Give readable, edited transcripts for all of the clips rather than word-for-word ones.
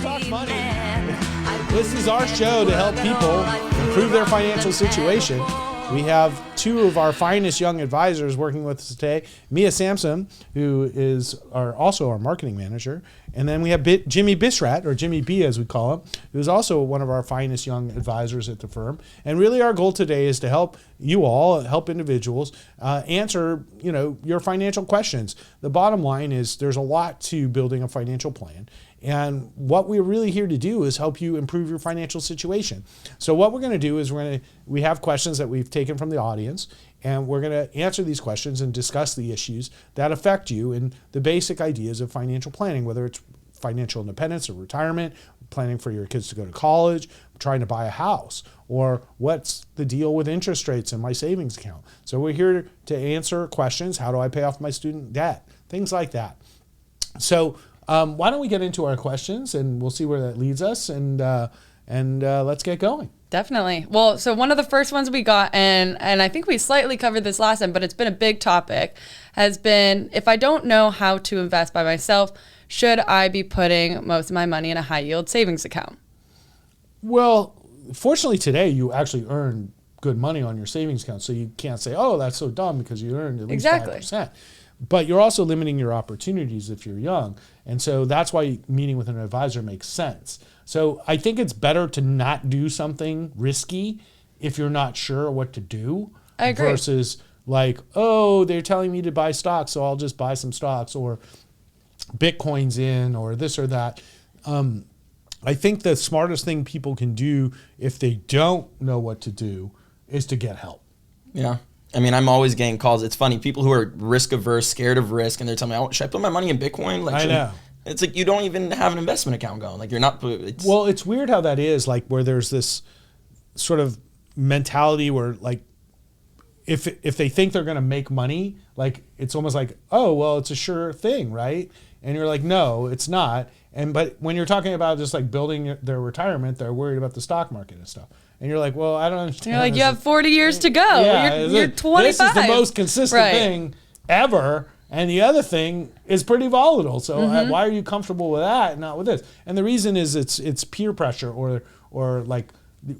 Talk Money. This is our show to help people improve their financial situation. We have two of our finest young advisors working with us today. Mia Samson, who is also our marketing manager. And then we have Jimmy Bisharat, or Jimmy B as we call him, who's also one of our finest young advisors at the firm. And really our goal today is to help you all, help individuals answer, your financial questions. The bottom line is there's a lot to building a financial plan. And what we're really here to do is help you improve your financial situation. So what we're going to do is we have questions that we've taken from the audience, and we're going to answer these questions and discuss the issues that affect you and the basic ideas of financial planning, whether it's financial independence or retirement, planning for your kids to go to college, trying to buy a house, or what's the deal with interest rates in my savings account. So we're here to answer questions. How do I pay off my student debt? Things like that. So why don't we get into our questions, and we'll see where that leads us, and let's get going. Definitely. Well, so one of the first ones we got, and I think we slightly covered this last time, but it's been a big topic, has been, if I don't know how to invest by myself, should I be putting most of my money in a high yield savings account? Well, fortunately today you actually earn good money on your savings account, so you can't say, oh, that's so dumb because you earned at least 5%. But you're also limiting your opportunities if you're young. And so that's why meeting with an advisor makes sense. So I think it's better to not do something risky if you're not sure what to do. I agree. Versus like, oh, they're telling me to buy stocks, so I'll just buy some stocks, or Bitcoin's in, or this or that. I think the smartest thing people can do if they don't know what to do is to get help. Yeah. I mean, I'm always getting calls. It's funny, people who are risk averse, scared of risk, and they're telling me, oh, should I put my money in Bitcoin? Like, I know. It's like you don't even have an investment account going. Like, you're not. Well, it's weird how that is, like, where there's this sort of mentality where, like, if they think they're going to make money, like, it's almost like, oh, well, it's a sure thing, right? And you're like, no, it's not. But when you're talking about just like building their retirement, they're worried about the stock market and stuff. And you're like, well, I don't understand. You're like, you have 40 years to go. Yeah, you're 25. This is the most consistent thing ever. And the other thing is pretty volatile. So why are you comfortable with that and not with this? And the reason is it's peer pressure or like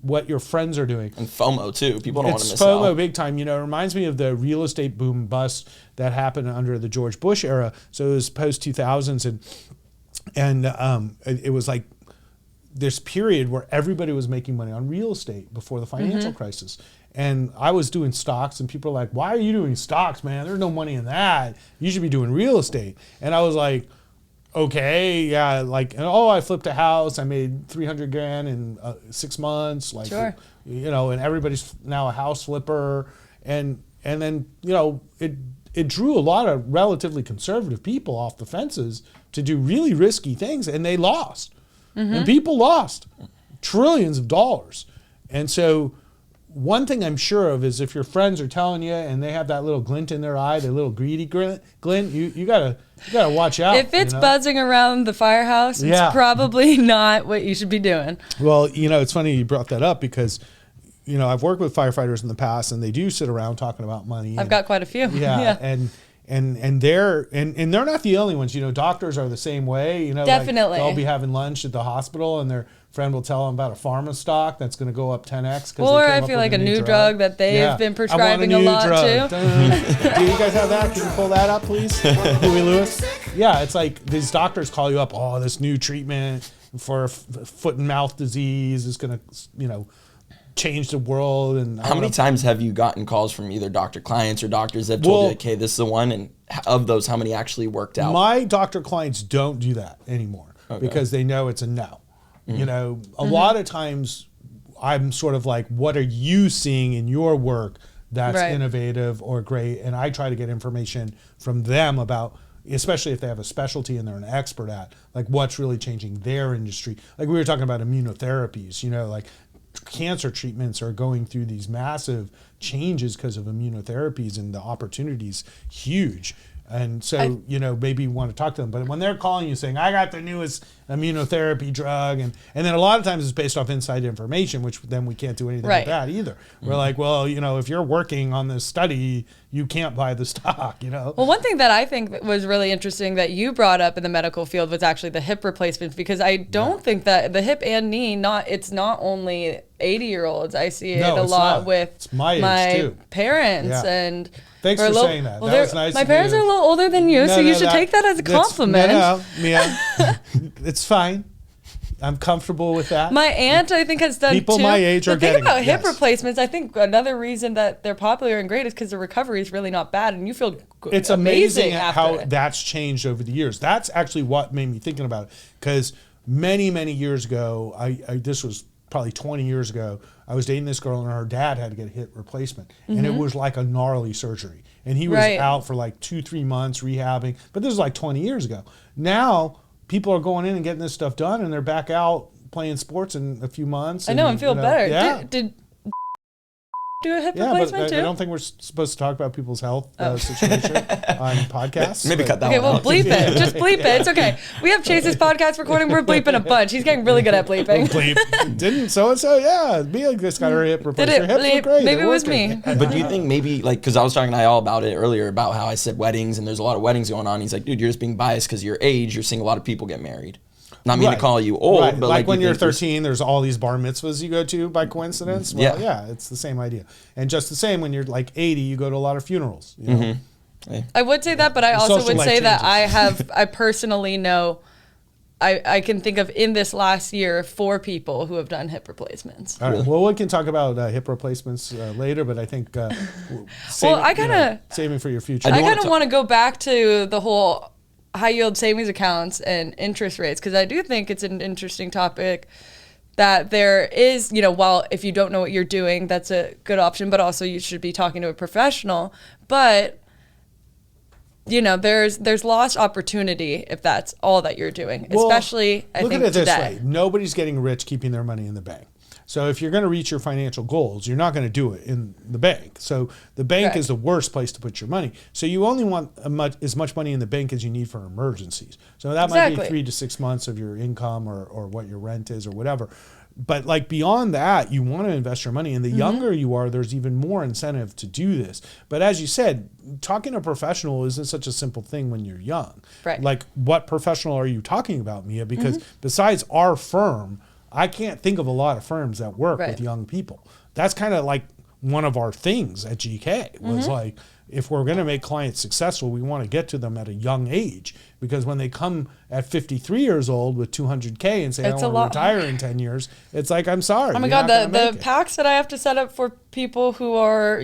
what your friends are doing. And FOMO too. People don't want to miss out. It's FOMO big time. It reminds me of the real estate boom bust that happened under the George Bush era. So it was post 2000s and it was like this period where everybody was making money on real estate before the financial crisis. And I was doing stocks, and people are like, why are you doing stocks, man? There's no money in that. You should be doing real estate. And I was like, okay, yeah, like, I flipped a house. I made $300,000 in 6 months. Like, sure. And everybody's now a house flipper. And then, it drew a lot of relatively conservative people off the fences to do really risky things, and they lost. And people lost trillions of dollars. And so one thing I'm sure of is if your friends are telling you and they have that little glint in their eye, their little greedy glint, you gotta watch out. If it's buzzing around the firehouse, it's probably not what you should be doing. Well, it's funny you brought that up because I've worked with firefighters in the past, and they do sit around talking about money. I've got quite a few. Yeah. And they're not the only ones. Doctors are the same way. Definitely. Like they'll be having lunch at the hospital, and their friend will tell them about a pharma stock that's going to go up 10x. Or I feel like a new drug that they've been prescribing a lot too. Do you guys have that? Can you pull that up, please, Huey Lewis? Yeah, it's like these doctors call you up. Oh, this new treatment for foot and mouth disease is going to, change the world. And how many times have you gotten calls from either doctor clients or doctors that told you, okay, this is the one, and of those, how many actually worked out? My doctor clients don't do that anymore because they know it's a no. A lot of times I'm sort of like, what are you seeing in your work that's innovative or great? And I try to get information from them about, especially if they have a specialty and they're an expert at, like what's really changing their industry. Like we were talking about immunotherapies, like cancer treatments are going through these massive changes because of immunotherapies, and the opportunity's huge. And so, maybe you want to talk to them. But when they're calling you saying, I got the newest immunotherapy drug, and then a lot of times it's based off inside information, which then we can't do anything with that either. We're like, well, if you're working on this study, you can't buy the stock, Well, one thing that I think was really interesting that you brought up in the medical field was actually the hip replacement, because I don't think that the hip and knee, it's not only 80-year-olds. I see it a lot with my parents and... Thanks for saying that. That was nice. My parents are a little older than you, so you should take that as a compliment. No, Mia, it's fine. I'm comfortable with that. My aunt, I think, has done people too. My age are getting it. The thing about hip replacements, I think another reason that they're popular and great is because the recovery is really not bad, and you feel it's amazing how that's changed over the years. That's actually what made me thinking about it, because many years ago, this was probably 20 years ago, I was dating this girl and her dad had to get a hip replacement. And it was like a gnarly surgery. And he was out for like 2-3 months rehabbing. But this was like 20 years ago. Now, people are going in and getting this stuff done, and they're back out playing sports in a few months. I know, and feel better. Yeah. Did do a hip replacement too? I don't think we're supposed to talk about people's health situation on podcasts. Maybe cut that one out. Okay, well, bleep it. Just bleep it. It's okay. We have Chase's podcast recording. We're bleeping a bunch. He's getting really good at bleeping. Bleep. Didn't so-and-so? Yeah. Mia just got her hip replaced. Her hips look great. Maybe it was me. But do you think maybe, because I was talking to Eyal about it earlier, about how I said weddings, and there's a lot of weddings going on. He's like, dude, you're just being biased because of your age. You're seeing a lot of people get married. Not mean to call you old, but like when you're 13, there's all these bar mitzvahs you go to by coincidence. Well, yeah, it's the same idea. And just the same when you're like 80, you go to a lot of funerals. I would say that, but I also would say that I personally know, I can think of in this last year 4 people who have done hip replacements. All right. Well, we can talk about hip replacements later, but I think saving for your future. I kind of want to go back to the whole high yield savings accounts and interest rates, because I do think it's an interesting topic that there is, while if you don't know what you're doing, that's a good option, but also you should be talking to a professional. But, there's lost opportunity if that's all that you're doing, especially, I think, look at it this today. way. Nobody's getting rich keeping their money in the bank. So if you're going to reach your financial goals, you're not going to do it in the bank. So the bank is the worst place to put your money. So you only want as much money in the bank as you need for emergencies. So that might be 3 to 6 months of your income or what your rent is or whatever. But like beyond that, you want to invest your money. And the younger you are, there's even more incentive to do this. But as you said, talking to a professional isn't such a simple thing when you're young. Right. Like, what professional are you talking about, Mia? Because besides our firm, I can't think of a lot of firms that work with young people. That's kind of like one of our things at GK was like, if we're going to make clients successful, we want to get to them at a young age, because when they come at 53 years old with 200K and say, I want to retire in 10 years, it's like, I'm sorry. Oh my God, the packs that I have to set up for people who are,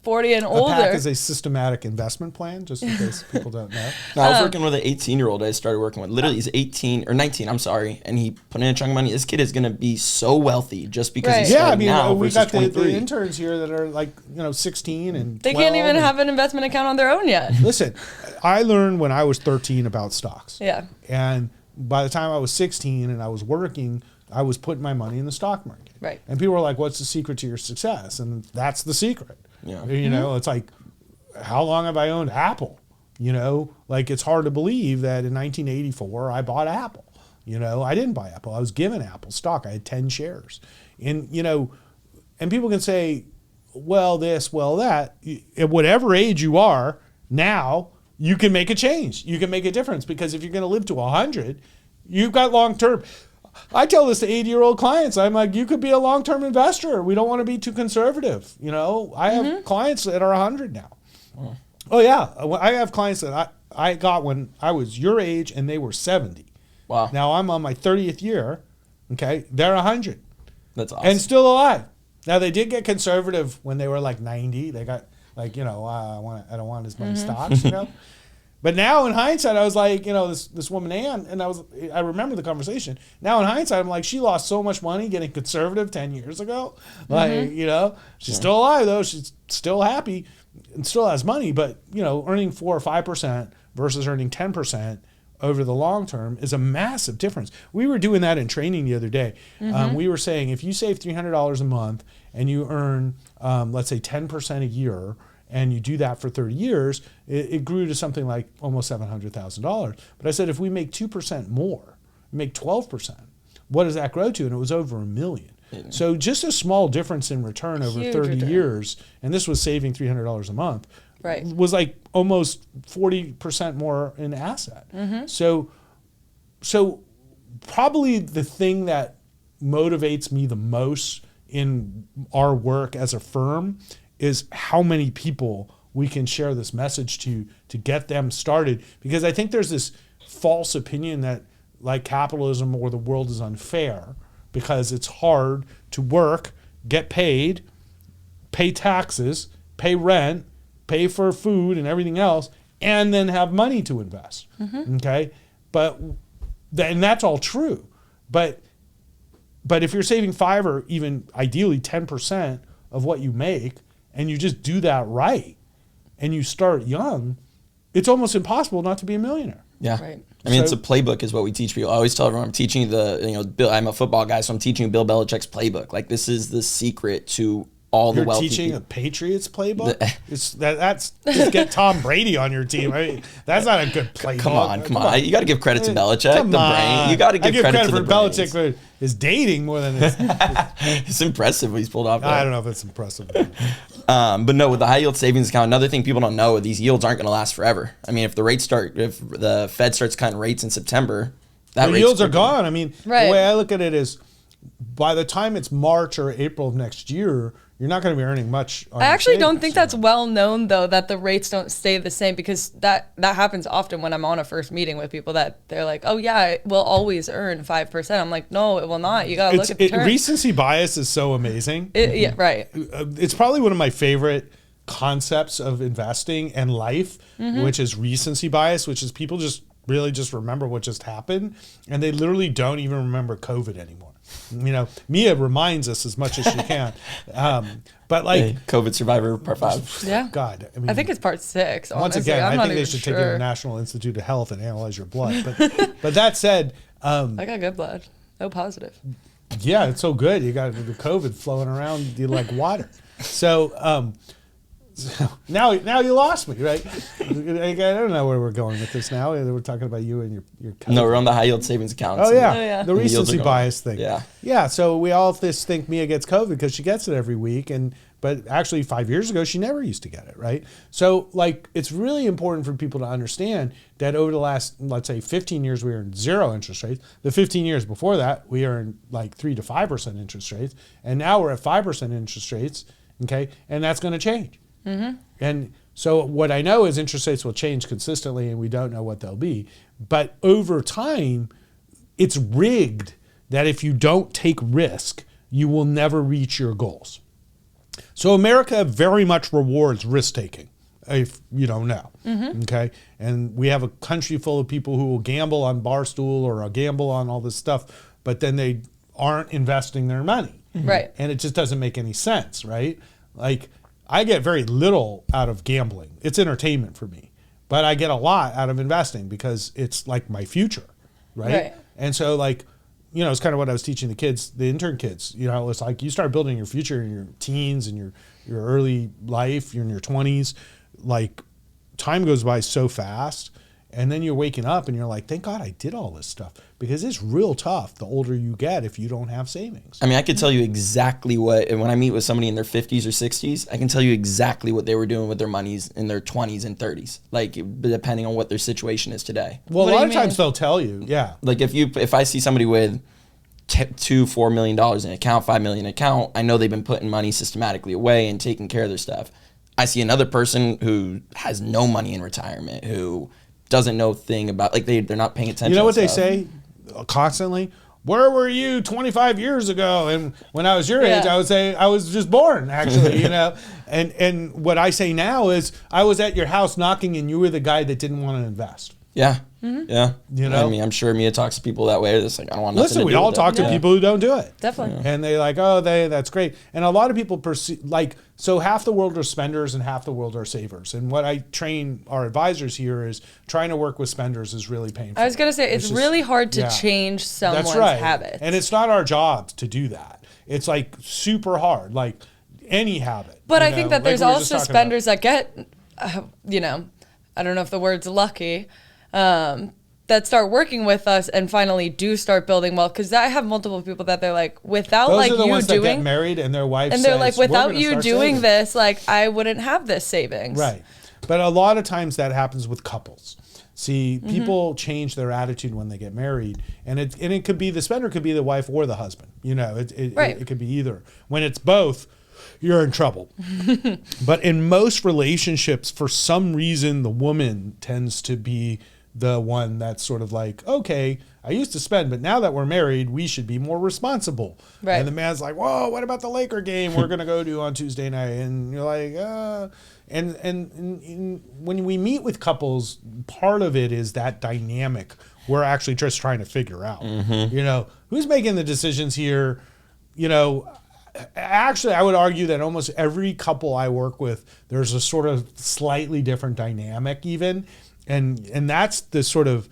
40 and older. A PAC is a systematic investment plan, just in case people don't know. No, I was working with an 18-year-old I started working with. Literally, he's 18 or 19, I'm sorry, and he put in a chunk of money. This kid is going to be so wealthy just because he's starting now we versus got 23. the interns here that are like, 16 and they can't even have an investment account on their own yet. Listen, I learned when I was 13 about stocks. Yeah. And by the time I was 16 and I was working, I was putting my money in the stock market. Right. And people were like, what's the secret to your success? And that's the secret. Yeah. It's like, how long have I owned Apple? Like, it's hard to believe that in 1984 I bought Apple. I didn't buy Apple. I was given Apple stock. I had 10 shares. And, and people can say, well, this, well, that. At whatever age you are now, you can make a change. You can make a difference, because if you're going to live to 100, you've got long-term. I tell this to 80-year-old clients. I'm like, you could be a long-term investor. We don't want to be too conservative. I have clients that are 100 now. Oh, yeah. I have clients that I got when I was your age and they were 70. Wow. Now I'm on my 30th year. Okay. They're 100. That's awesome. And still alive. Now, they did get conservative when they were like 90. They got like, I don't want as many stocks, But now in hindsight, I was like, this woman, Ann, and I remember the conversation. Now in hindsight, I'm like, she lost so much money getting conservative 10 years ago. Like, she's still alive though. She's still happy and still has money, but earning 4 or 5% versus earning 10% over the long term is a massive difference. We were doing that in training the other day. We were saying, if you save $300 a month and you earn, let's say 10% a year, and you do that for 30 years, it grew to something like almost $700,000. But I said, if we make 2% more, make 12%, what does that grow to? And it was over $1 million. So just a small difference in return over Huge 30 return. years, and this was saving $300 a month, Right. was like almost 40% more in asset. So probably the thing that motivates me the most in our work as a firm is how many people we can share this message to get them started. Because I think there's this false opinion that like capitalism or the world is unfair because it's hard to work, get paid, pay taxes, pay rent, pay for food and everything else, and then have money to invest. Okay? And that's all true. But if you're saving 5 or even ideally 10% of what you make, and you just do that right, and you start young, it's almost impossible not to be a millionaire. Yeah. Right. I mean, it's a playbook is what we teach people. I always tell everyone I'm teaching you I'm a football guy, so I'm teaching you Bill Belichick's playbook. Like, this is the secret to all the wealthy You're teaching people. a Patriots playbook? That's just get Tom Brady on your team. I mean, that's not a good playbook. Come on. You got to give credit to Belichick, Come the on. brain. You got to give credit to the for brains. Belichick for his dating more than his... It's impressive what he's pulled off. I don't know if it's impressive. But no, with the high yield savings account, another thing people don't know, these yields aren't going to last forever. I mean, if the Fed starts cutting rates in September, The yields are gone. I mean, Right. the way I look at it is by the time it's March or April of next year, you're not going to be earning much on I your actually don't savings. think that's well known though, that the rates don't stay the same, because that happens often when I'm on a first meeting with people that they're like, oh yeah, it will always earn 5%. I'm like, no, it will not. You got to look at the terms. Recency bias is so amazing. Yeah, right. It's probably one of my favorite concepts of investing and life, which is recency bias, which is people just really just remember what just happened, and they literally don't even remember COVID anymore. You know, Mia reminds us as much as she can. But like COVID survivor part 5. Yeah. God, I mean, I think it's part 6. once Honestly. again, I'm I not think they even should take you to the National Institute of Health and analyze your blood. But that said, I got good blood. No positive. yeah, it's so good. You got the COVID flowing around you like water. So now you lost me, right? I don't know where we're going with this now. We're talking about you and your COVID. No, we're on the high yield savings account. Oh yeah. yeah. The The yields recency are going bias up. thing. Yeah. Yeah. So we all just think Mia gets COVID because she gets it every week, but actually 5 years ago she never used to get it, right? So like it's really important for people to understand that over the last, let's say 15 years, we earned 0 interest rates. The 15 years before that, we earned like 3 to 5% interest rates, and now we're at 5% interest rates. Okay, and that's going to change. And so what I know is interest rates will change consistently, and we don't know what they'll be. But over time, it's rigged that if you don't take risk, you will never reach your goals. So America very much rewards risk taking, if you don't know. Okay, and we have a country full of people who will gamble on Barstool or gamble on all this stuff, but then they aren't investing their money. Right. And it just doesn't make any sense, right? Like, I get very little out of gambling. It's entertainment for me. But I get a lot out of investing because it's like my future, right? Right. And so like, you know, it's kind of what I was teaching the kids, the intern kids. You know, it's like you start building your future in your teens and your early life, you're in your 20s. Like, time goes by so fast. And then you're waking up and you're like, thank God I did all this stuff. Because it's real tough the older you get if you don't have savings. I mean, I could tell you exactly what, and when I meet with somebody in their 50s or 60s, I can tell you exactly what they were doing with their monies in their 20s and 30s, like depending on what their situation is today. Well, What a do lot you of times mean? they'll tell you, yeah. Like if I see somebody with $4 million in account, $5 million in account, I know they've been putting money systematically away and taking care of their stuff. I see another person who has no money in retirement, who doesn't know a thing about, like they're not paying attention. You know what to they stuff. say constantly? Where were you 25 years ago? And when I was your age, Yeah. I would say I was just born, actually, you know. And what I say now is I was at your house knocking and you were the guy that didn't want to invest. Yeah. Yeah. You know? I mean, I'm sure Mia talks to people that way. It's like, I don't want nothing Listen, to we do all with talk it. to people who don't do it. Definitely. And they like, oh, that's great. And a lot of people perceive, like, so half the world are spenders and half the world are savers. And what I train our advisors here is trying to work with spenders is really painful. I was going to say, it's just- really hard to yeah. change someone's That's right. habits. And it's not our job to do that. It's like super hard. Like, any habit. But you I think know, that like there's we were just also talking about. spenders that get, you know, I don't know if the word's lucky, that start working with us and finally do start building wealth. Because I have multiple people that they're like, without Those like are the you ones that get doing, married and their wife and they're says, like, "We're without gonna you start doing saving." this, like I wouldn't have this savings. Right. But a lot of times that happens with couples. See, people change their attitude when they get married, and it could be the spender could be the wife or the husband. You know, Right. it could be either. When it's both, you're in trouble. But in most relationships, for some reason, the woman tends to be the one that's sort of like, okay, I used to spend, but now that we're married, we should be more responsible. Right. And the man's like, whoa, what about the Laker game we're going to go to on Tuesday night? And you're like, and when we meet with couples, part of it is that dynamic we're actually just trying to figure out. You know, who's making the decisions here? You know, actually, I would argue that almost every couple I work with, there's a sort of slightly different dynamic even. And that's the sort of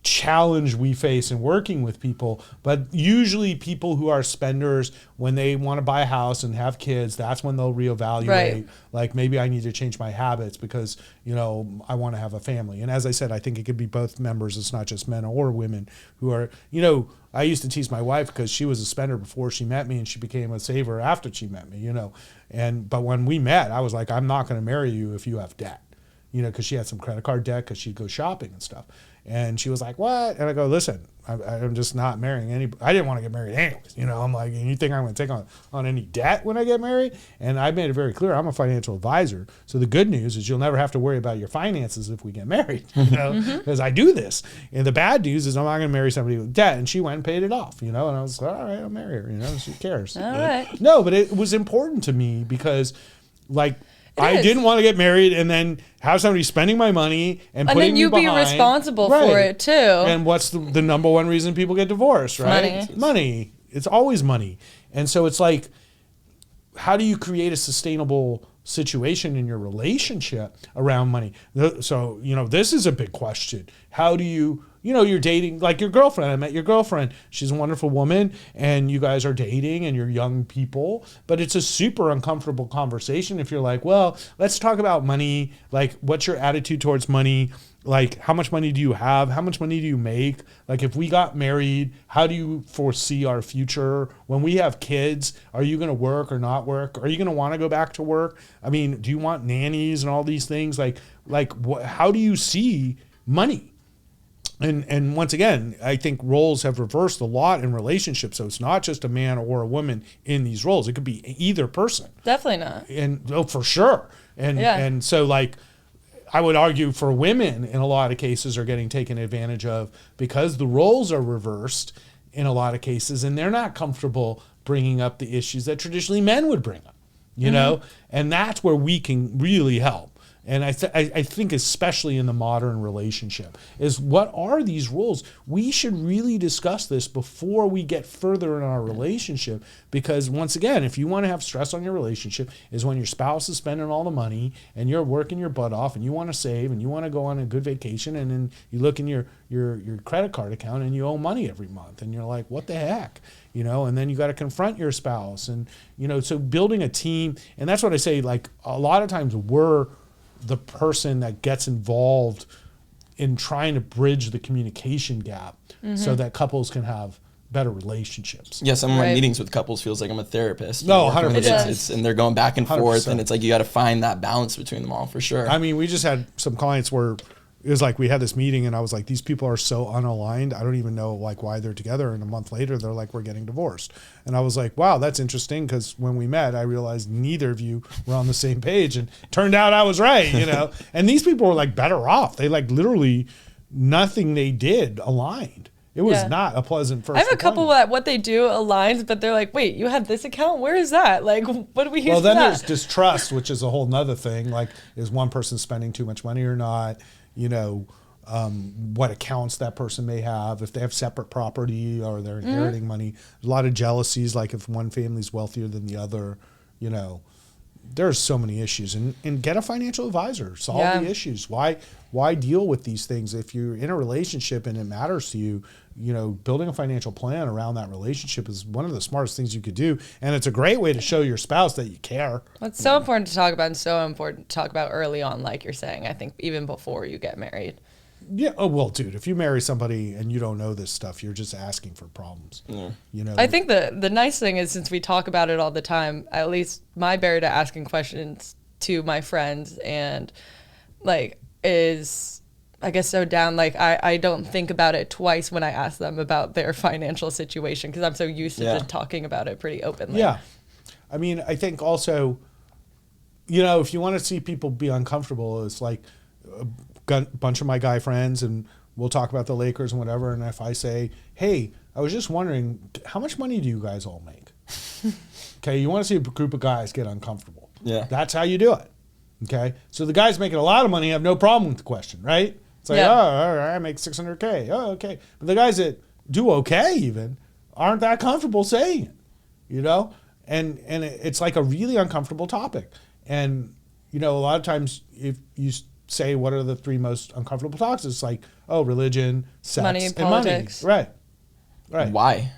challenge we face in working with people. But usually people who are spenders, when they want to buy a house and have kids, that's when they'll reevaluate. Right. Like, maybe I need to change my habits because, you know, I want to have a family. And as I said, I think it could be both members. It's not just men or women who are, you know, I used to tease my wife because she was a spender before she met me and she became a saver after she met me, you know. But when we met, I was like, I'm not going to marry you if you have debt. You know, because she had some credit card debt because she'd go shopping and stuff. And she was like, what? And I go, listen, I'm just not marrying anybody. I didn't want to get married anyways. You know, I'm like, you think I'm going to take on any debt when I get married? And I made it very clear, I'm a financial advisor. So the good news is you'll never have to worry about your finances if we get married, you know, because I do this. And the bad news is I'm not going to marry somebody with debt. And she went and paid it off, you know, and I was like, all right, I'll marry her, you know, who cares? All right. No, but it was important to me because, like, I is. didn't want to get married and then have somebody spending my money and putting then you me be behind. responsible Right. for it too. And what's the number one reason people get divorced, right? Money. Money. It's always money. And so it's like, how do you create a sustainable situation in your relationship around money? So, you know, this is a big question. How do you, you know, you're dating, like your girlfriend. I met your girlfriend. She's a wonderful woman and you guys are dating and you're young people, but it's a super uncomfortable conversation if you're like, well, let's talk about money. Like, what's your attitude towards money? Like, how much money do you have? How much money do you make? Like, if we got married, how do you foresee our future? When we have kids, are you going to work or not work? Are you going to want to go back to work? I mean, do you want nannies and all these things? How do you see money? And once again, I think roles have reversed a lot in relationships. So it's not just a man or a woman in these roles. It could be either person. Definitely not. And for sure. And so, like, I would argue for women in a lot of cases are getting taken advantage of because the roles are reversed in a lot of cases and they're not comfortable bringing up the issues that traditionally men would bring up, you know? And that's where we can really help. And I think especially in the modern relationship is what are these roles? We should really discuss this before we get further in our relationship because once again, if you want to have stress on your relationship is when your spouse is spending all the money and you're working your butt off and you want to save and you want to go on a good vacation and then you look in your credit card account and you owe money every month and you're like, what the heck? You know, and then you got to confront your spouse and, you know, so building a team. And that's what I say, like a lot of times we're the person that gets involved in trying to bridge the communication gap so that couples can have better relationships. Yeah, some of my meetings with couples feels like I'm a therapist. No, 100%. It's and they're going back and forth, 100%. and it's like you got to find that balance between them all for sure. I mean, we just had some clients where it was like we had this meeting and I was like, these people are so unaligned. I don't even know like why they're together. And a month later, they're like, we're getting divorced. And I was like, wow, that's interesting. Because when we met, I realized neither of you were on the same page. And turned out I was right, you know. And these people were like better off. They like literally nothing they did aligned. It was not a pleasant first I have a couple appointment. that what they do aligns, but they're like, wait, you had this account? Where is that? Like, what do we use Well, for then that? there's distrust, which is a whole nother thing. Like, is one person spending too much money or not? You know, what accounts that person may have, if they have separate property or they're inheriting money. There's a lot of jealousies, like if one family's wealthier than the other, you know, there's so many issues, and get a financial advisor, solve the issues. Why deal with these things? If you're in a relationship and it matters to you, building a financial plan around that relationship is one of the smartest things you could do. And it's a great way to show your spouse that you care. It's so important to talk about, and so important to talk about early on, like you're saying, I think even before you get married. Yeah. Oh, well, dude, if you marry somebody and you don't know this stuff, you're just asking for problems. Yeah. I think the nice thing is, since we talk about it all the time, at least my barrier to asking questions to my friends and is, I guess, so down. Like I don't think about it twice when I ask them about their financial situation, because I'm so used to just talking about it pretty openly. Yeah. I mean, I think also, if you want to see people be uncomfortable, it's like a bunch of my guy friends, and we'll talk about the Lakers and whatever. And if I say, hey, I was just wondering, how much money do you guys all make? Okay, you want to see a group of guys get uncomfortable. Yeah. That's how you do it. Okay, so the guys making a lot of money have no problem with the question, right? It's like, oh, all right, I make $600K. Oh, okay. But the guys that do okay even aren't that comfortable saying it, And it's like a really uncomfortable topic. And, a lot of times if you say what are the three most uncomfortable topics, it's like, oh, religion, sex, Money, and politics. money. Right. Why?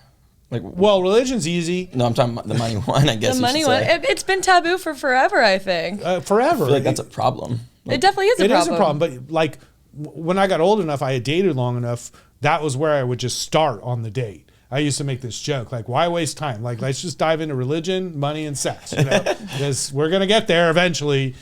Well, religion's easy. No, I'm talking about the money one, I guess. The money one, it's been taboo for forever, I think. Forever. I feel like that's a problem. It definitely is a problem. It is a problem, but when I got old enough, I had dated long enough, that was where I would just start on the date. I used to make this joke, why waste time? Let's just dive into religion, money, and sex, because we're going to get there eventually.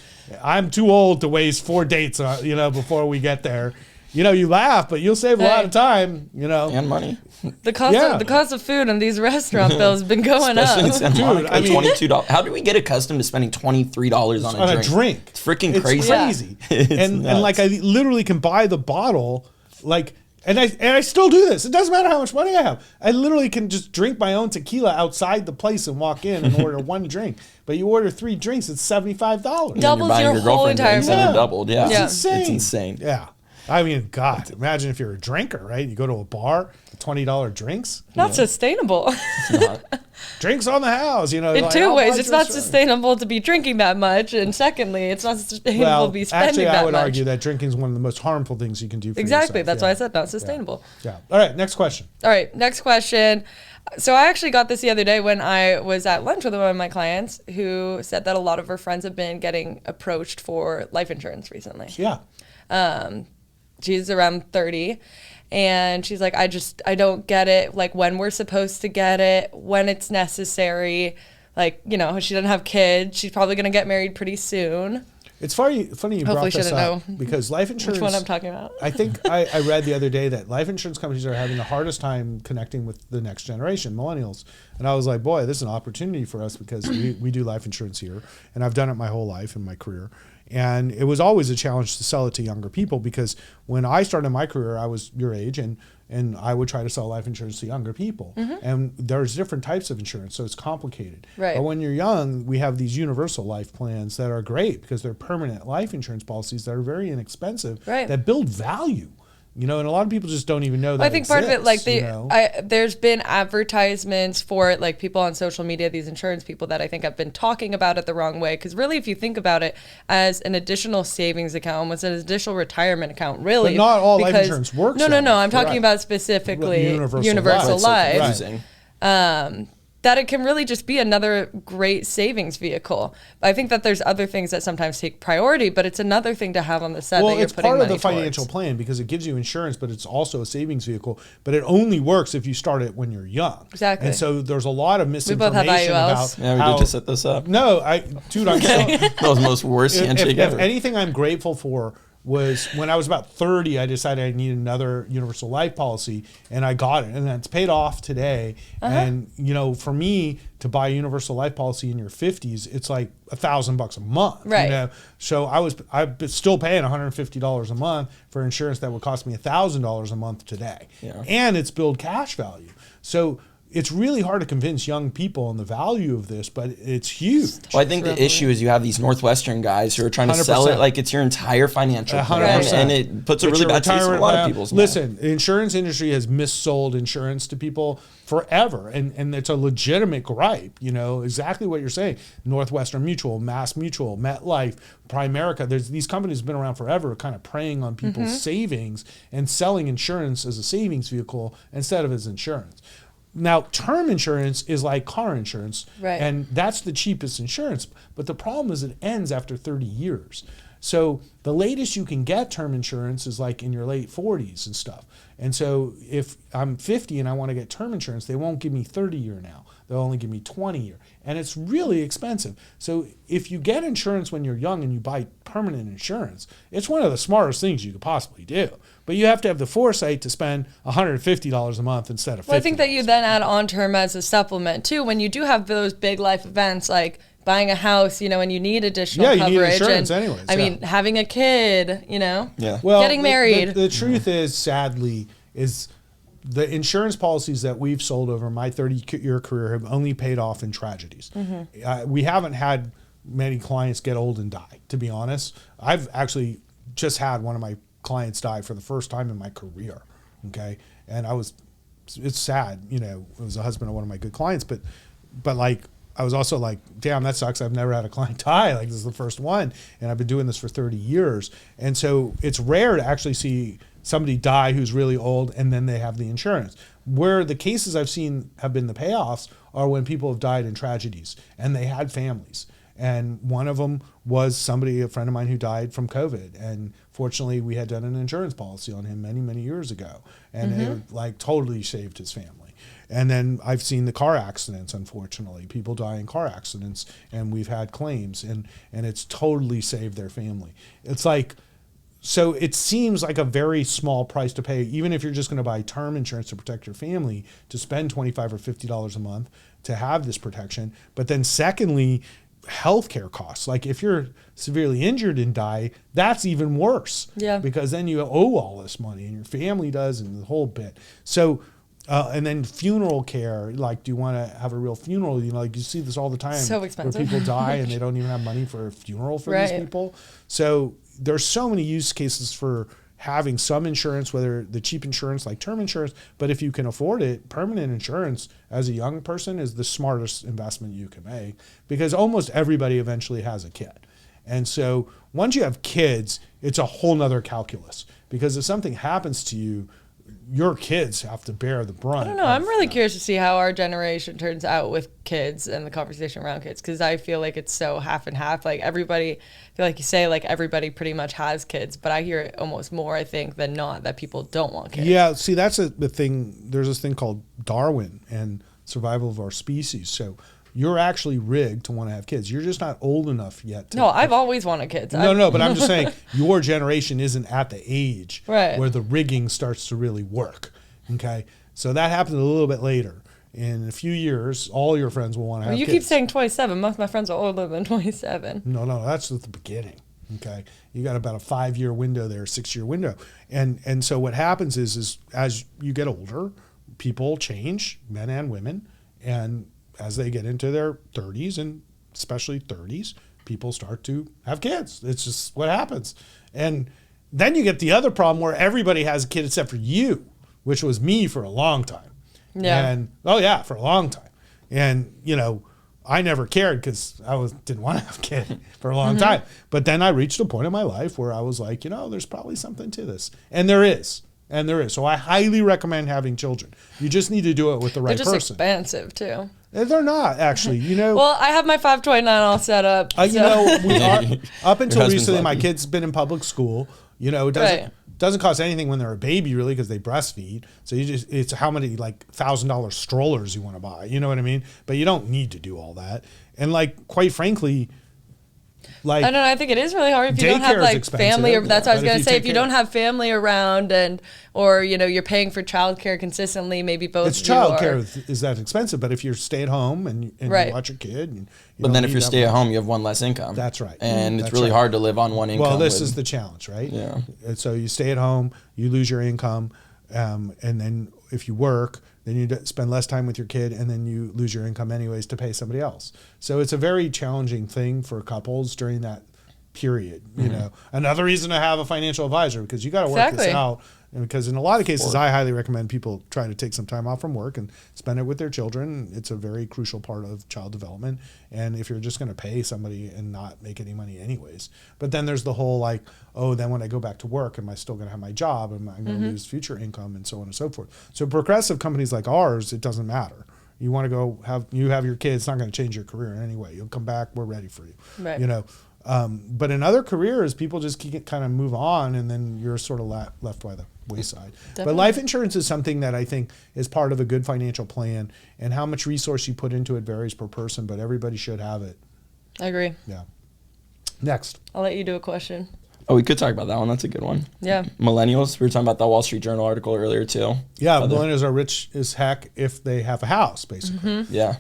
I'm too old to waste 4 dates, before we get there. You laugh, but you'll save a lot of time, And money. The cost of food in these restaurant bills has been going Especially in up. Santa Monica, Dude, I mean, $22. How do we get accustomed to spending $23 on a drink? It's freaking crazy. Crazy. It's and nuts. I literally can buy the bottle, and I still do this. It doesn't matter how much money I have. I literally can just drink my own tequila outside the place and walk in and order one drink. But you order 3 drinks, it's $75. Doubles your whole entire bill. Yeah. Doubled, yeah. It's insane. It's insane. Yeah. I mean, God, imagine if you're a drinker, right? You go to a bar, $20 drinks. Not sustainable. Drinks on the house, In two ways, it's not sustainable to be drinking that much, and secondly, it's not sustainable to be spending actually, that much. I would argue that drinking is one of the most harmful things you can do for Exactly. yourself. That's why I said not sustainable. Yeah. All right, next question. All right, next question. So I actually got this the other day when I was at lunch with one of my clients who said that a lot of her friends have been getting approached for life insurance recently. Yeah. She's around 30, and she's like, I don't get it, when we're supposed to get it, when it's necessary. She doesn't have kids. She's probably going to get married pretty soon. It's funny you Hopefully brought she this doesn't up know because life insurance. Which one I'm talking about. I think I read the other day that life insurance companies are having the hardest time connecting with the next generation, millennials. And I was like, boy, this is an opportunity for us because we do life insurance here. And I've done it my whole life in my career. And it was always a challenge to sell it to younger people because when I started my career, I was your age and I would try to sell life insurance to younger people. Mm-hmm. And there's different types of insurance, so it's complicated. Right. But when you're young, we have these universal life plans that are great because they're permanent life insurance policies that are very inexpensive, that build value. And a lot of people just don't even know that. I think part of it, there's been advertisements for it, people on social media, these insurance people that I think have been talking about it the wrong way. Because really, if you think about it as an additional savings account, almost an additional retirement account, really. But not all life insurance works. No. I'm talking about specifically universal life. That it can really just be another great savings vehicle. But I think that there's other things that sometimes take priority, but it's another thing to have on the set that you're putting money towards. Well, it's part of the financial plan because it gives you insurance, but it's also a savings vehicle. But it only works if you start it when you're young. Exactly. And so there's a lot of misinformation we both have IULs. Yeah, we did just set this up. No, dude, I'm sorry. That was the most worst handshake ever. If anything I'm grateful for was when I was about 30, I decided I needed another universal life policy, and I got it, and it's paid off today. And for me to buy a universal life policy in your 50s, it's like $1,000 a month. Right. So I'm still paying $150 a month for insurance that would cost me $1,000 a month today, and it's build cash value. So it's really hard to convince young people on the value of this, but it's huge. Well, I think the issue is you have these Northwestern guys who are trying to sell it 100%. like it's your entire financial plan, 100%. and it puts a really bad taste in a lot of people's mouth. Listen, the insurance industry has missold insurance to people forever, and it's a legitimate gripe. You know exactly what you're saying. Northwestern Mutual, Mass Mutual, MetLife, Primerica. There's these companies have been around forever, kind of preying on people's savings and selling insurance as a savings vehicle instead of as insurance. Now, term insurance is like car insurance, right, and that's the cheapest insurance. But the problem is it ends after 30 years. So the latest you can get term insurance is like in your late 40s and stuff. And so if I'm 50 and I want to get term insurance, they won't give me 30-year now. They'll only give me 20-year. And it's really expensive. So if you get insurance when you're young and you buy permanent insurance, it's one of the smartest things you could possibly do. But you have to have the foresight to spend $150 a month instead of $50. Well, I think that you then add on term as a supplement too. When you do have those big life events like buying a house, you know, and you need additional coverage. You need insurance and, anyways. I mean, having a kid, you know, well, getting married. The truth is, sadly, is the insurance policies that we've sold over my 30-year career have only paid off in tragedies. We haven't had many clients get old and die, to be honest. I've actually just had one of my clients die for the first time in my career, okay? And it's sad, you know, it was a husband of one of my good clients, but like, I was also like, damn, that sucks. I've never had a client die. Like, this is the first one, and I've been doing this for 30 years. And so it's rare to actually see somebody die who's really old and then they have the insurance. Where the cases I've seen have been the payoffs are when people have died in tragedies and they had families. And one of them was a friend of mine who died from COVID. And fortunately, we had done an insurance policy on him many, many years ago. And it like totally saved his family. And then I've seen the car accidents, unfortunately. People die in car accidents, and we've had claims, and it's totally saved their family. It's like, so it seems like a very small price to pay, even if you're just going to buy term insurance to protect your family, to spend $25 or $50 a month to have this protection. But then secondly, healthcare costs. Like if you're severely injured and die, that's even worse. Yeah. Because then you owe all this money, and your family does, and the whole bit. So, and then funeral care, like, do you want to have a real funeral? You know, like you see this all the time. So expensive. Where people die and they don't even have money for a funeral for Right. these people. So there's so many use cases for having some insurance, whether the cheap insurance like term insurance, but if you can afford it, permanent insurance as a young person is the smartest investment you can make, because almost everybody eventually has a kid. And so once you have kids, it's a whole nother calculus, because if something happens to you, your kids have to bear the brunt. I don't know. I'm really curious to see how our generation turns out with kids and the conversation around kids, because I feel like it's so half and half. Like everybody, I feel like you say like everybody pretty much has kids, but I hear it almost more, I think, than not that people don't want kids. Yeah, see, that's the thing. There's this thing called Darwin and survival of our species. So you're actually rigged to want to have kids. You're just not old enough yet. No, I've always wanted kids. No, but I'm just saying your generation isn't at the age Right. where the rigging starts to really work. Okay, so that happens a little bit later. In a few years, all your friends will want to have You kids. keep saying 27. Most of my friends are older than 27. No, that's at the beginning. Okay, you got about a 5-year window there, 6-year window, and so what happens is as you get older, people change, men and women, and as they get into their 30s and especially 30s, people start to have kids. It's just what happens. And then you get the other problem where everybody has a kid except for you, which was me for a long time. Yeah. And for a long time. And, you know, I never cared because didn't want to have a kid for a long time. But then I reached a point in my life where I was like, you know, there's probably something to this. And there is. So I highly recommend having children. You just need to do it with the right They're just person. expensive too. They're not, actually. You know. Well, I have my 529 all set up. You know, we are up until husband's recently. My lucky. kid's been in public school. You know, it doesn't cost anything when they're a baby, really, because they breastfeed. So it's how many like $1,000 strollers you want to buy. You know what I mean? But you don't need to do all that. And like, quite frankly, like, I don't know. I think it is really hard if you don't have daycare is like expensive, family. That's what I was but gonna if you say. take If you care- don't have family around or you know you're paying for childcare consistently, maybe both. it's of you are- childcare is that expensive. But if you're stay at home and Right. you watch your kid, and you But don't then if need you that stay at much- home, you have one less income. That's right. And it's That's really right. hard to live on one income. Well, this with- is the challenge, right? Yeah. And so you stay at home, you lose your income, and then if you work, then you spend less time with your kid, and then you lose your income anyways to pay somebody else. So it's a very challenging thing for couples during that period. You know, another reason to have a financial advisor, because you got to work this out. And because in a lot of cases, I highly recommend people try to take some time off from work and spend it with their children. It's a very crucial part of child development. And if you're just going to pay somebody and not make any money anyways. But then there's the whole like, oh, then when I go back to work, am I still going to have my job? Am I going to lose future income, and so on and so forth? So progressive companies like ours, it doesn't matter. You want to go have your kids, it's not going to change your career in any way. You'll come back, we're ready for you. Right. You know. But in other careers, people just kind of move on, and then you're sort of left by the wayside. Definitely. But life insurance is something that I think is part of a good financial plan, and how much resource you put into it varies per person, but everybody should have it. I agree. Yeah. Next. I'll let you do a question. Oh, we could talk about that one. That's a good one. Yeah. Millennials. We were talking about that Wall Street Journal article earlier too. Yeah, millennials are rich as heck if they have a house, basically. Yeah.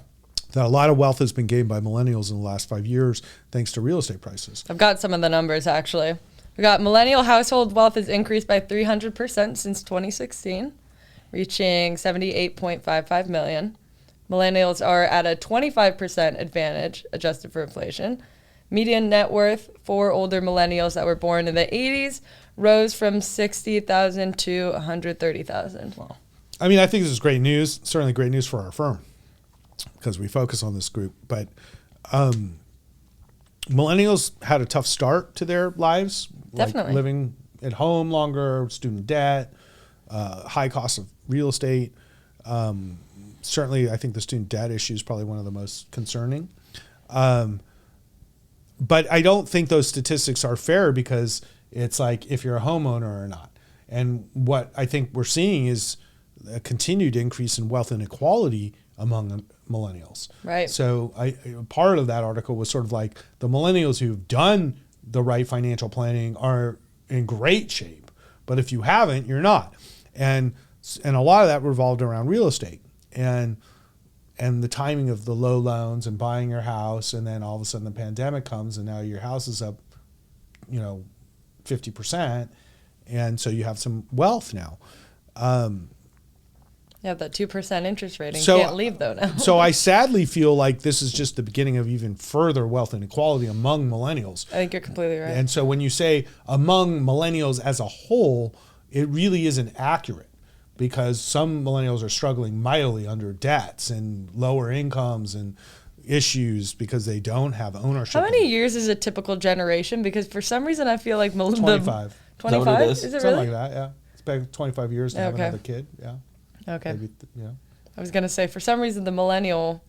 That a lot of wealth has been gained by millennials in the last 5 years thanks to real estate prices. I've got some of the numbers, actually. We got millennial household wealth has increased by 300% since 2016, reaching 78.55 million. Millennials are at a 25% advantage, adjusted for inflation. Median net worth for older millennials that were born in the 80s rose from 60,000 to 130,000. Wow. I mean, I think this is great news, certainly great news for our firm, because we focus on this group. But millennials had a tough start to their lives. Definitely. Like living at home longer, student debt, high cost of real estate. Certainly, I think the student debt issue is probably one of the most concerning. But I don't think those statistics are fair, because it's like if you're a homeowner or not. And what I think we're seeing is a continued increase in wealth inequality among millennials. Right. So part of that article was sort of like the millennials who've done the right financial planning are in great shape, but if you haven't, you're not. And a lot of that revolved around real estate and the timing of the low loans and buying your house, and then all of a sudden the pandemic comes and now your house is up, 50%, and so you have some wealth now. You have that 2% interest rate and So- can't leave, though, now. So I sadly feel like this is just the beginning of even further wealth inequality among millennials. I think you're completely right. And so when you say among millennials as a whole, it really isn't accurate, because some millennials are struggling mightily under debts and lower incomes and issues because they don't have ownership. How many years is a typical generation? Because for some reason I feel like 25. 25? is? Is it Something really? like that, yeah. It's been 25 years to have Okay. another kid, yeah. Okay. Maybe, yeah. I was going to say, for some reason, the millennial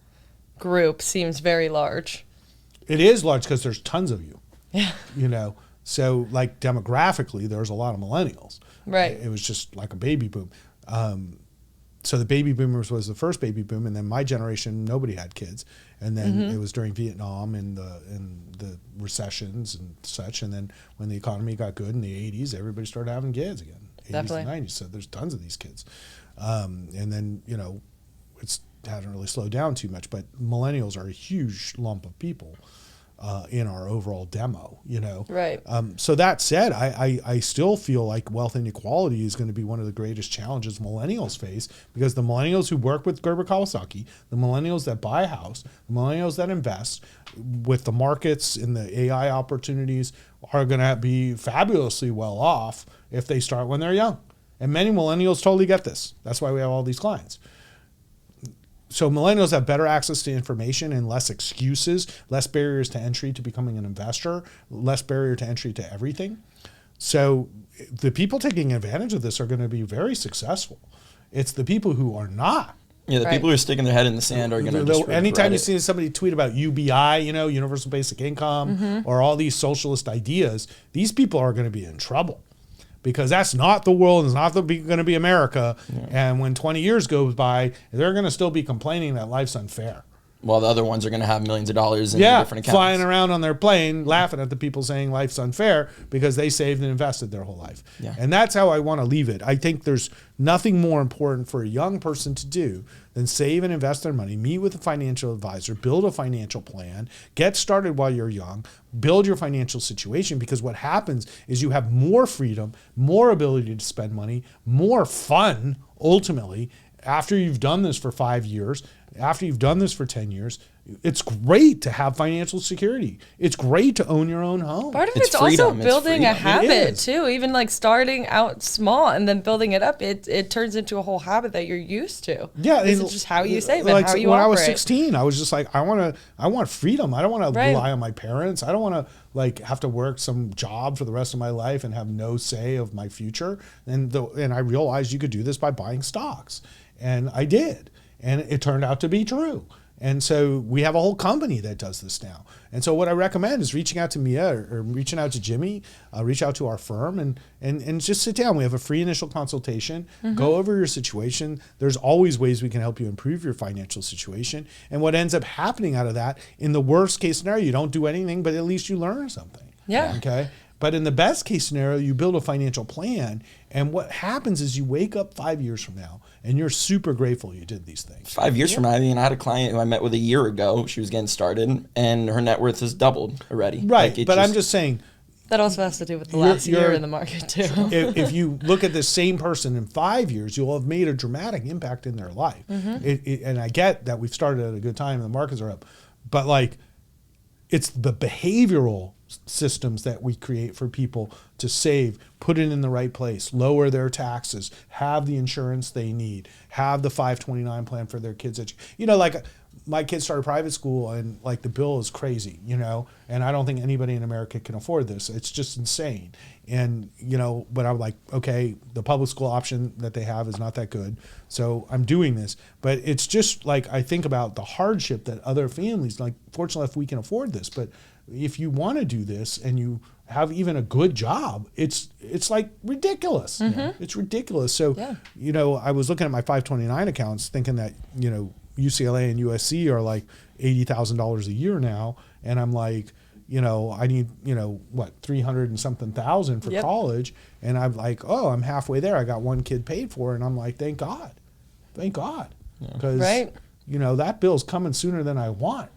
group seems very large. It is large because there's tons of you. Yeah. So like demographically, there's a lot of millennials. Right. It was just like a baby boom. So the baby boomers was the first baby boom, and then my generation, nobody had kids. And then it was during Vietnam and the recessions and such. And then when the economy got good in the 80s, everybody started having kids again. 80s Definitely. and 90s. So there's tons of these kids. And then, it's hasn't really slowed down too much, but millennials are a huge lump of people in our overall demo, Right. So that said, I still feel like wealth inequality is going to be one of the greatest challenges millennials face, because the millennials who work with Gerber Kawasaki, the millennials that buy a house, the millennials that invest with the markets and the AI opportunities are going to be fabulously well off if they start when they're young. And many millennials totally get this. That's why we have all these clients. So millennials have better access to information and less excuses, less barriers to entry to becoming an investor, less barrier to entry to everything. So the people taking advantage of this are going to be very successful. It's the people who are not. Yeah, the Right. people who are sticking their head in the sand are going to just Anytime you regret see somebody tweet about UBI, universal basic income, or all these socialist ideas, these people are going to be in trouble. Because that's not the world, it's not going to be America. Yeah. And when 20 years goes by, they're going to still be complaining that life's unfair. While the other ones are going to have millions of dollars in their different accounts. Flying around on their plane, laughing at the people saying life's unfair because they saved and invested their whole life. Yeah. And that's how I want to leave it. I think there's nothing more important for a young person to do than save and invest their money, meet with a financial advisor, build a financial plan, get started while you're young, build your financial situation, because what happens is you have more freedom, more ability to spend money, more fun, ultimately, after you've done this for 5 years, after you've done this for 10 years, it's great to have financial security. It's great to own your own home. Part of It's it's also freedom. It's building a freedom. habit is. too. Even like starting out small and then building it up, it turns into a whole habit that you're used to. Yeah, This and is just how you save like and how you when operate. I was 16, I was just like, I want freedom. I don't want to Right. rely on my parents. I don't want to like have to work some job for the rest of my life and have no say of my future. And I realized you could do this by buying stocks, and I did, and it turned out to be true. And so we have a whole company that does this now. And so what I recommend is reaching out to Mia or reaching out to Jimmy, reach out to our firm and just sit down. We have a free initial consultation, go over your situation. There's always ways we can help you improve your financial situation. And what ends up happening out of that, in the worst case scenario, you don't do anything, but at least you learn something. Yeah. Okay. But in the best case scenario, you build a financial plan. And what happens is you wake up 5 years from now and you're super grateful you did these things. 5 years from now, I mean, I had a client who I met with a year ago. She was getting started, and her net worth has doubled already. Right. Like, But I'm just saying, That also has to do with the You're- last year you're- in the market too. if you look at the same person in 5 years, you'll have made a dramatic impact in their life. And I get that we've started at a good time and the markets are up, but like it's the behavioral systems that we create for people to save, put it in the right place, lower their taxes, have the insurance they need, have the 529 plan for their kids. Like my kids started private school and like the bill is crazy, and I don't think anybody in America can afford this. It's just insane. And, but I'm like, okay, the public school option that they have is not that good. So I'm doing this, but it's just like, I think about the hardship that other families, like fortunately if we can afford this, but if you want to do this and you have even a good job, it's like ridiculous. It's ridiculous. So, I was looking at my 529 accounts thinking that, UCLA and USC are like $80,000 a year now. And I'm like, I need, 300 and something thousand for college. And I'm like, oh, I'm halfway there. I got one kid paid for. And I'm like, thank God. Because, Right. that bill's coming sooner than I want,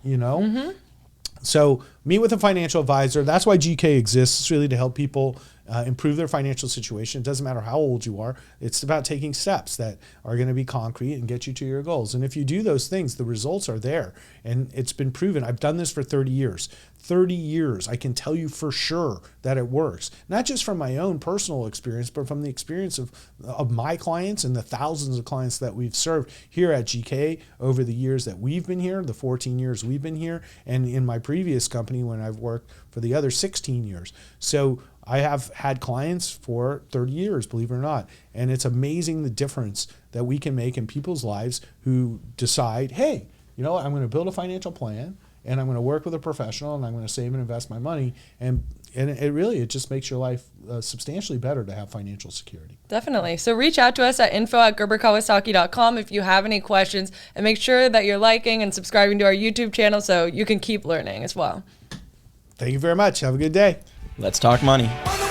So meet with a financial advisor. That's why GK exists. It's really to help people improve their financial situation. It doesn't matter how old you are. It's about taking steps that are going to be concrete and get you to your goals. And if you do those things, the results are there. And it's been proven. I've done this for 30 years. 30 years, I can tell you for sure that it works. Not just from my own personal experience, but from the experience of my clients and the thousands of clients that we've served here at GK over the years that we've been here, the 14 years we've been here, and in my previous company when I've worked for the other 16 years. So I have had clients for 30 years, believe it or not. And it's amazing the difference that we can make in people's lives who decide, hey, I'm going to build a financial plan and I'm going to work with a professional and I'm going to save and invest my money. And it just makes your life substantially better to have financial security. Definitely. So reach out to us at info@gerberkawasaki.com if you have any questions, and make sure that you're liking and subscribing to our YouTube channel so you can keep learning as well. Thank you very much. Have a good day. Let's talk money. On